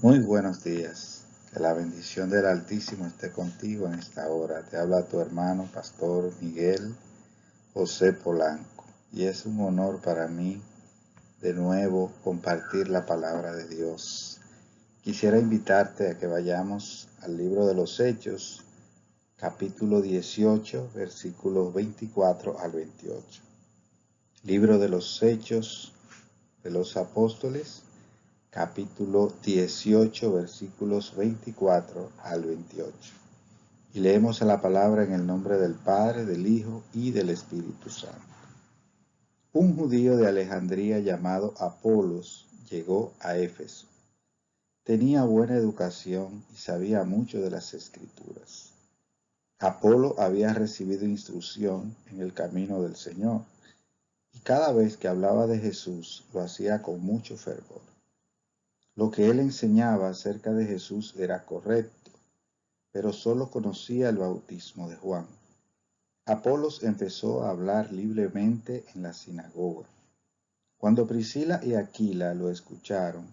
Muy buenos días. Que la bendición del Altísimo esté contigo en esta hora. Te habla tu hermano, Pastor Miguel José Polanco. Y es un honor para mí de nuevo compartir la palabra de Dios. Quisiera invitarte a que vayamos al libro de los Hechos, capítulo 18, versículos 24 al 28. Libro de los Hechos de los Apóstoles, capítulo 18, versículos 24 al 28. Y leemos la palabra en el nombre del Padre, del Hijo y del Espíritu Santo. Un judío de Alejandría llamado Apolos llegó a Éfeso. Tenía buena educación y sabía mucho de las Escrituras. Apolo había recibido instrucción en el camino del Señor, y cada vez que hablaba de Jesús lo hacía con mucho fervor. Lo que él enseñaba acerca de Jesús era correcto, pero solo conocía el bautismo de Juan. Apolos empezó a hablar libremente en la sinagoga. Cuando Priscila y Aquila lo escucharon,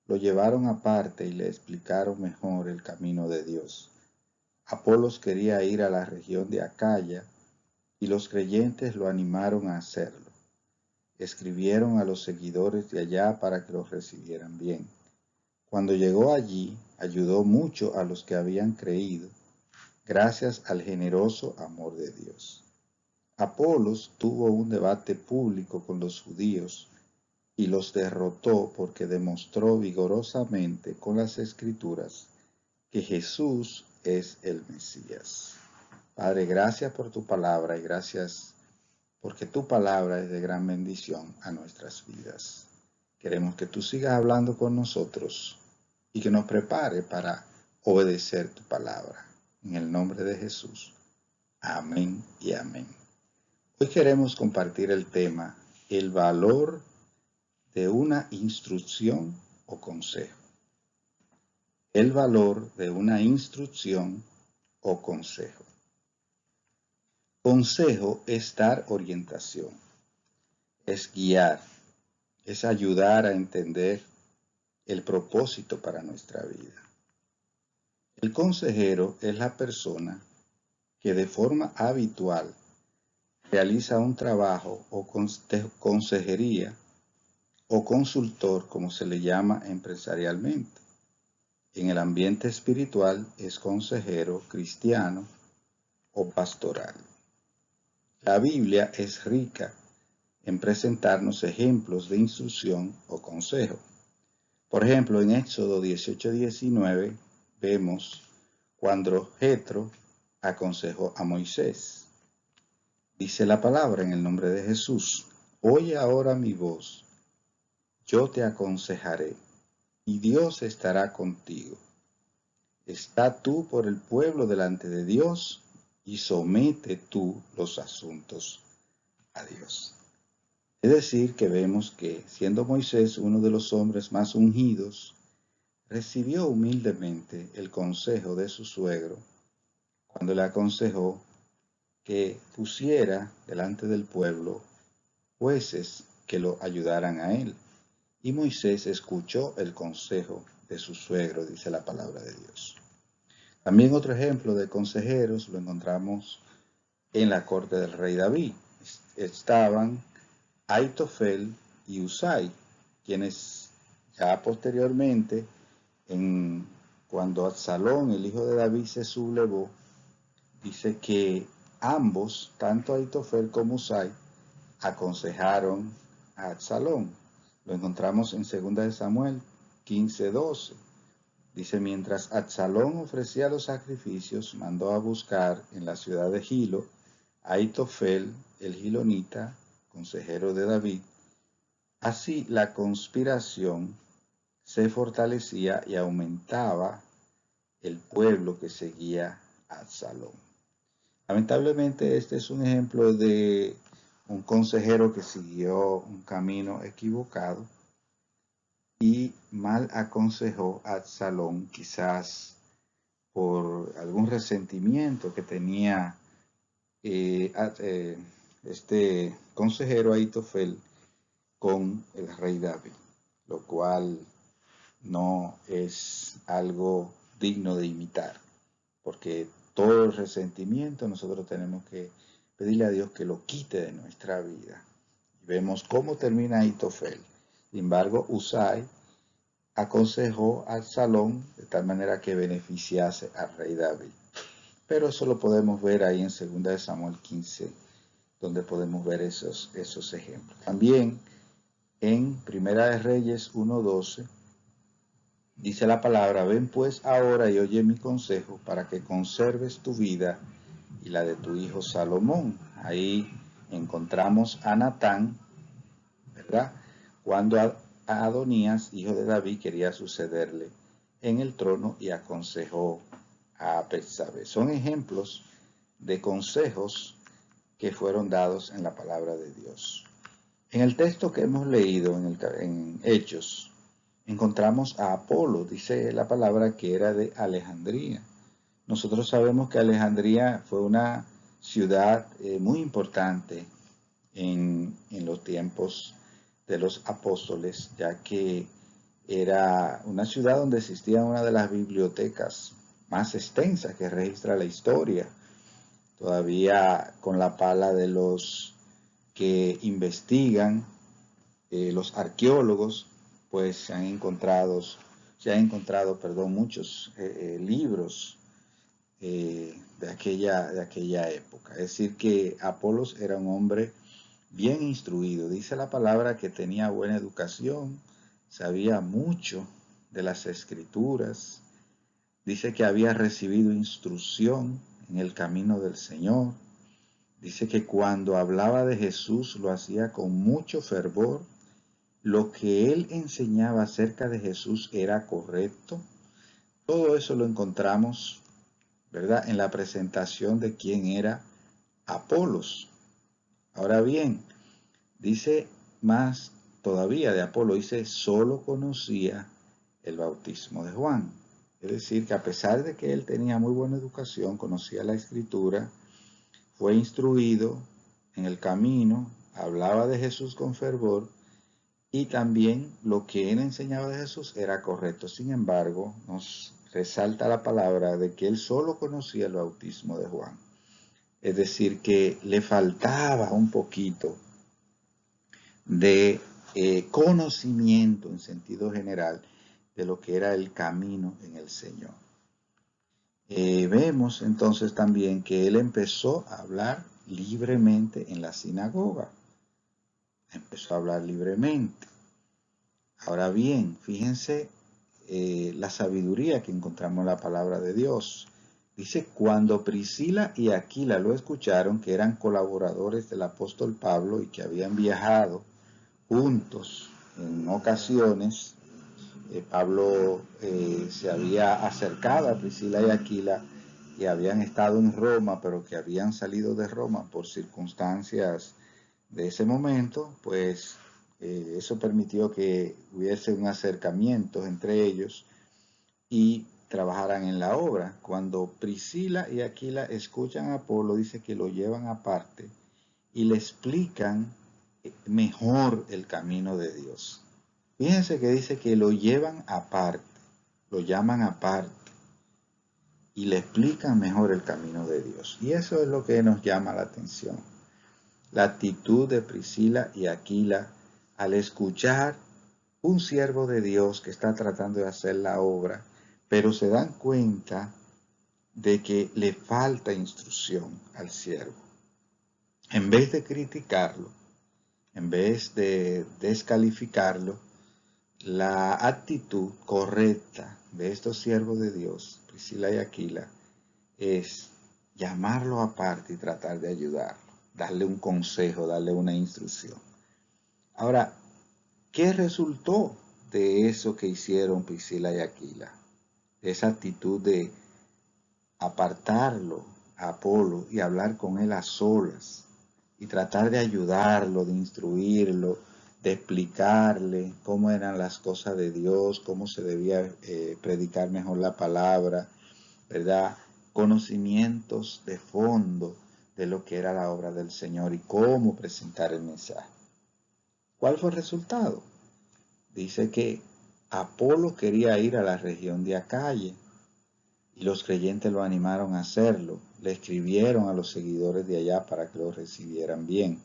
lo llevaron aparte y le explicaron mejor el camino de Dios. Apolos quería ir a la región de Acaya y los creyentes lo animaron a hacerlo. Escribieron a los seguidores de allá para que los recibieran bien. Cuando llegó allí, ayudó mucho a los que habían creído, gracias al generoso amor de Dios. Apolos tuvo un debate público con los judíos y los derrotó porque demostró vigorosamente con las Escrituras que Jesús es el Mesías. Padre, gracias por tu palabra y gracias porque tu palabra es de gran bendición a nuestras vidas. Queremos que tú sigas hablando con nosotros y que nos prepare para obedecer tu palabra. En el nombre de Jesús. Amén y amén. Hoy queremos compartir el tema, el valor de una instrucción o consejo. El valor de una instrucción o consejo. Consejo es dar orientación, es guiar, es ayudar a entender el propósito para nuestra vida. El consejero es la persona que de forma habitual realiza un trabajo o consejería o consultor, como se le llama empresarialmente. En el ambiente espiritual es consejero cristiano o pastoral. La Biblia es rica en presentarnos ejemplos de instrucción o consejo. Por ejemplo, en Éxodo 18:19 vemos cuando Jetro aconsejó a Moisés. Dice la palabra en el nombre de Jesús: oye ahora mi voz, yo te aconsejaré, y Dios estará contigo. Está tú por el pueblo delante de Dios, y somete tú los asuntos a Dios. Es decir, que vemos que, siendo Moisés uno de los hombres más ungidos, recibió humildemente el consejo de su suegro cuando le aconsejó que pusiera delante del pueblo jueces que lo ayudaran a él. Y Moisés escuchó el consejo de su suegro, dice la palabra de Dios. También otro ejemplo de consejeros lo encontramos en la corte del rey David. Estaban Aitofel y Usai, quienes ya posteriormente, cuando Absalón, el hijo de David, se sublevó, dice que ambos, tanto Aitofel como Usai, aconsejaron a Absalón. Lo encontramos en 2 Samuel 15:12. Dice, mientras Absalón ofrecía los sacrificios, mandó a buscar en la ciudad de Gilo a Aitofel, el gilonita, consejero de David. Así la conspiración se fortalecía y aumentaba el pueblo que seguía a Absalón. Lamentablemente este es un ejemplo de un consejero que siguió un camino equivocado y mal aconsejó a Absalón, quizás por algún resentimiento que tenía este consejero Aitofel con el rey David, lo cual no es algo digno de imitar, porque todo el resentimiento nosotros tenemos que pedirle a Dios que lo quite de nuestra vida. Y vemos cómo termina Ahitofel. Sin embargo, Husai aconsejó a Absalón de tal manera que beneficiase al rey David. Pero eso lo podemos ver ahí en 2 Samuel 15, donde podemos ver esos ejemplos. También en 1 Reyes 1:12 dice la palabra: ven pues ahora y oye mi consejo para que conserves tu vida y la de tu hijo Salomón. Ahí encontramos a Natán, ¿verdad? Cuando Adonías, hijo de David, quería sucederle en el trono y aconsejó a Betsabé. Son ejemplos de consejos que fueron dados en la palabra de Dios. En el texto que hemos leído en Hechos, encontramos a Apolo, dice la palabra que era de Alejandría. Nosotros sabemos que Alejandría fue una ciudad muy importante en los tiempos de los apóstoles, ya que era una ciudad donde existía una de las bibliotecas más extensas que registra la historia. Todavía con la pala de los que investigan, los arqueólogos, pues se han encontrado muchos libros de aquella época. Es decir, que Apolos era un hombre bien instruido. Dice la palabra que tenía buena educación, sabía mucho de las escrituras. Dice que había recibido instrucción en el camino del Señor. Dice que cuando hablaba de Jesús lo hacía con mucho fervor. Lo que él enseñaba acerca de Jesús era correcto. Todo eso lo encontramos, ¿verdad?, en la presentación de quién era Apolos. Ahora bien, dice más todavía de Apolo, dice, solo conocía el bautismo de Juan. Es decir, que a pesar de que él tenía muy buena educación, conocía la escritura, fue instruido en el camino, hablaba de Jesús con fervor, y también lo que él enseñaba de Jesús era correcto. Sin embargo, nos resalta la palabra de que él solo conocía el bautismo de Juan. Es decir, que le faltaba un poquito de conocimiento en sentido general de lo que era el camino en el Señor. Vemos entonces también que él empezó a hablar libremente en la sinagoga. Empezó a hablar libremente. Ahora bien, fíjense la sabiduría que encontramos en la palabra de Dios. Dice, cuando Priscila y Aquila lo escucharon, que eran colaboradores del apóstol Pablo y que habían viajado juntos en ocasiones, Pablo se había acercado a Priscila y Aquila, que habían estado en Roma, pero que habían salido de Roma por circunstancias de ese momento, pues eso permitió que hubiese un acercamiento entre ellos y trabajaran en la obra. Cuando Priscila y Aquila escuchan a Apolo, dice que lo llevan aparte y le explican mejor el camino de Dios. Fíjense que dice que lo llevan aparte, lo llaman aparte y le explican mejor el camino de Dios. Y eso es lo que nos llama la atención. La actitud de Priscila y Aquila al escuchar un siervo de Dios que está tratando de hacer la obra, pero se dan cuenta de que le falta instrucción al siervo. En vez de criticarlo, en vez de descalificarlo, la actitud correcta de estos siervos de Dios, Priscila y Aquila, es llamarlo aparte y tratar de ayudarlo, darle un consejo, darle una instrucción. Ahora, ¿qué resultó de eso que hicieron Priscila y Aquila? De esa actitud de apartarlo a Apolo y hablar con él a solas y tratar de ayudarlo, de instruirlo, de explicarle cómo eran las cosas de Dios, cómo se debía predicar mejor la palabra, ¿verdad? Conocimientos de fondo de lo que era la obra del Señor y cómo presentar el mensaje. ¿Cuál fue el resultado? Dice que Apolo quería ir a la región de Acaya y los creyentes lo animaron a hacerlo. Le escribieron a los seguidores de allá para que lo recibieran bien.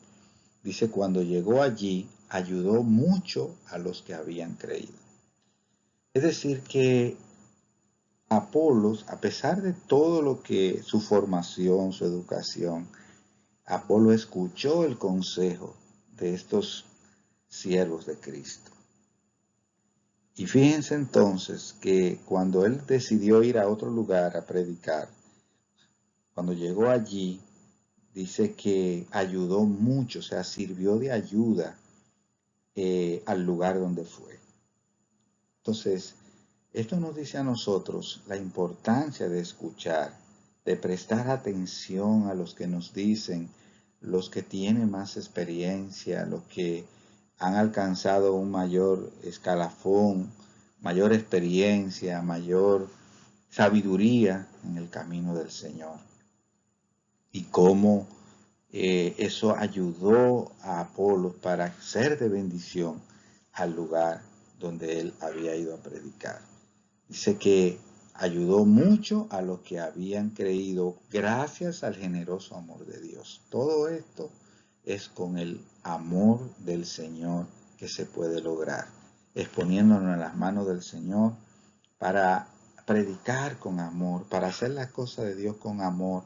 Dice, cuando llegó allí, ayudó mucho a los que habían creído. Es decir, que Apolos, a pesar de todo lo que su formación, su educación, Apolo escuchó el consejo de estos siervos de Cristo. Y fíjense entonces que cuando él decidió ir a otro lugar a predicar, cuando llegó allí, dice que ayudó mucho, o sea, sirvió de ayuda al lugar donde fue. Entonces, esto nos dice a nosotros la importancia de escuchar, de prestar atención a los que nos dicen, los que tienen más experiencia, los que han alcanzado un mayor escalafón, mayor experiencia, mayor sabiduría en el camino del Señor. Y cómo eso ayudó a Apolo para ser de bendición al lugar donde él había ido a predicar. Dice que ayudó mucho a los que habían creído gracias al generoso amor de Dios. Todo esto es con el amor del Señor que se puede lograr, exponiéndonos en las manos del Señor para predicar con amor, para hacer las cosas de Dios con amor,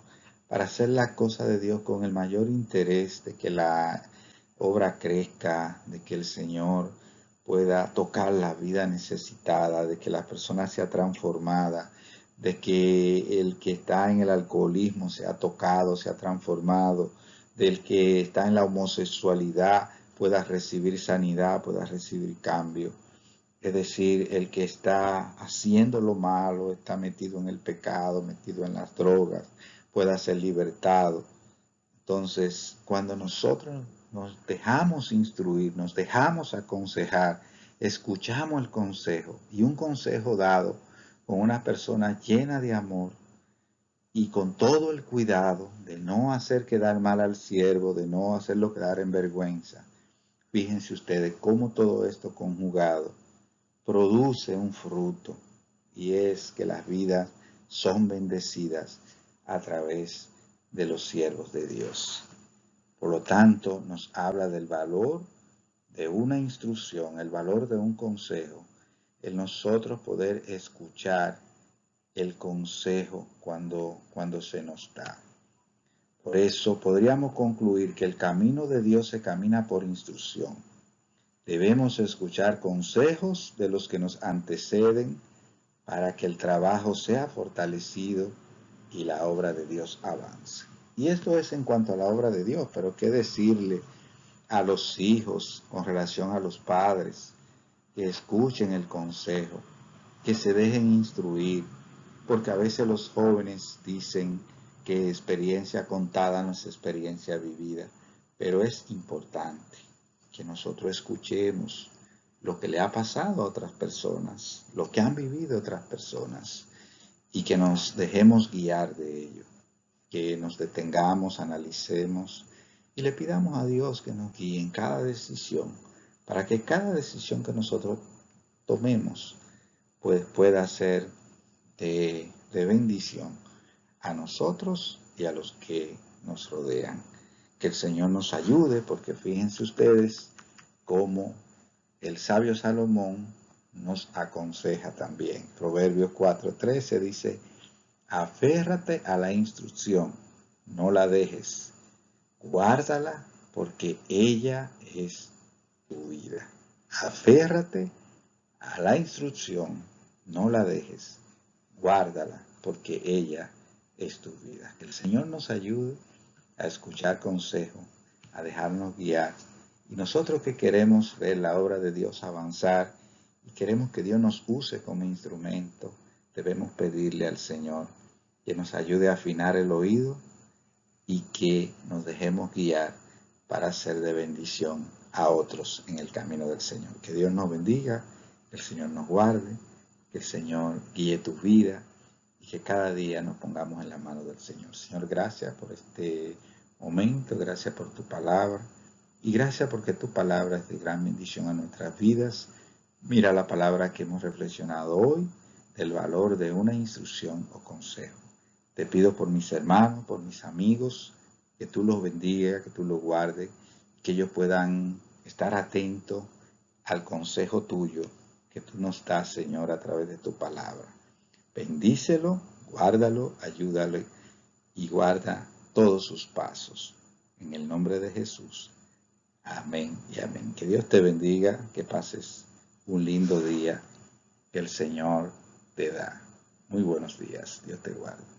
para hacer las cosas de Dios con el mayor interés de que la obra crezca, de que el Señor pueda tocar la vida necesitada, de que la persona sea transformada, de que el que está en el alcoholismo sea tocado, sea transformado, del que está en la homosexualidad pueda recibir sanidad, pueda recibir cambio. Es decir, el que está haciendo lo malo, está metido en el pecado, metido en las drogas, pueda ser libertado. Entonces, cuando nosotros nos dejamos instruir, nos dejamos aconsejar, escuchamos el consejo y un consejo dado con una persona llena de amor y con todo el cuidado de no hacer quedar mal al siervo, de no hacerlo quedar en vergüenza. Fíjense ustedes cómo todo esto conjugado produce un fruto y es que las vidas son bendecidas a través de los siervos de Dios. Por lo tanto, nos habla del valor de una instrucción, el valor de un consejo, el nosotros poder escuchar el consejo cuando se nos da. Por eso podríamos concluir que el camino de Dios se camina por instrucción. Debemos escuchar consejos de los que nos anteceden para que el trabajo sea fortalecido y la obra de Dios avance. Y esto es en cuanto a la obra de Dios, pero ¿qué decirle a los hijos con relación a los padres? Que escuchen el consejo, que se dejen instruir, porque a veces los jóvenes dicen que experiencia contada no es experiencia vivida, pero es importante que nosotros escuchemos lo que le ha pasado a otras personas, lo que han vivido otras personas, y que nos dejemos guiar de ello, que nos detengamos, analicemos y le pidamos a Dios que nos guíe en cada decisión, para que cada decisión que nosotros tomemos pues pueda ser de bendición a nosotros y a los que nos rodean. Que el Señor nos ayude, porque fíjense ustedes cómo el sabio Salomón nos aconseja también. Proverbios 4:13 dice, aférrate a la instrucción, no la dejes, guárdala porque ella es tu vida. Aférrate a la instrucción, no la dejes, guárdala porque ella es tu vida. Que el Señor nos ayude a escuchar consejo, a dejarnos guiar. Y nosotros que queremos ver la obra de Dios avanzar y queremos que Dios nos use como instrumento, debemos pedirle al Señor que nos ayude a afinar el oído y que nos dejemos guiar para ser de bendición a otros en el camino del Señor. Que Dios nos bendiga, que el Señor nos guarde, que el Señor guíe tu vida y que cada día nos pongamos en la mano del Señor. Señor, gracias por este momento, gracias por tu palabra y gracias porque tu palabra es de gran bendición a nuestras vidas. Mira la palabra que hemos reflexionado hoy del valor de una instrucción o consejo. Te pido por mis hermanos, por mis amigos, que tú los bendigas, que tú los guardes, que ellos puedan estar atentos al consejo tuyo que tú nos das, Señor, a través de tu palabra. Bendícelo, guárdalo, ayúdalo y guarda todos sus pasos. En el nombre de Jesús. Amén y amén. Que Dios te bendiga, que pases un lindo día que el Señor te da. Muy buenos días. Dios te guarde.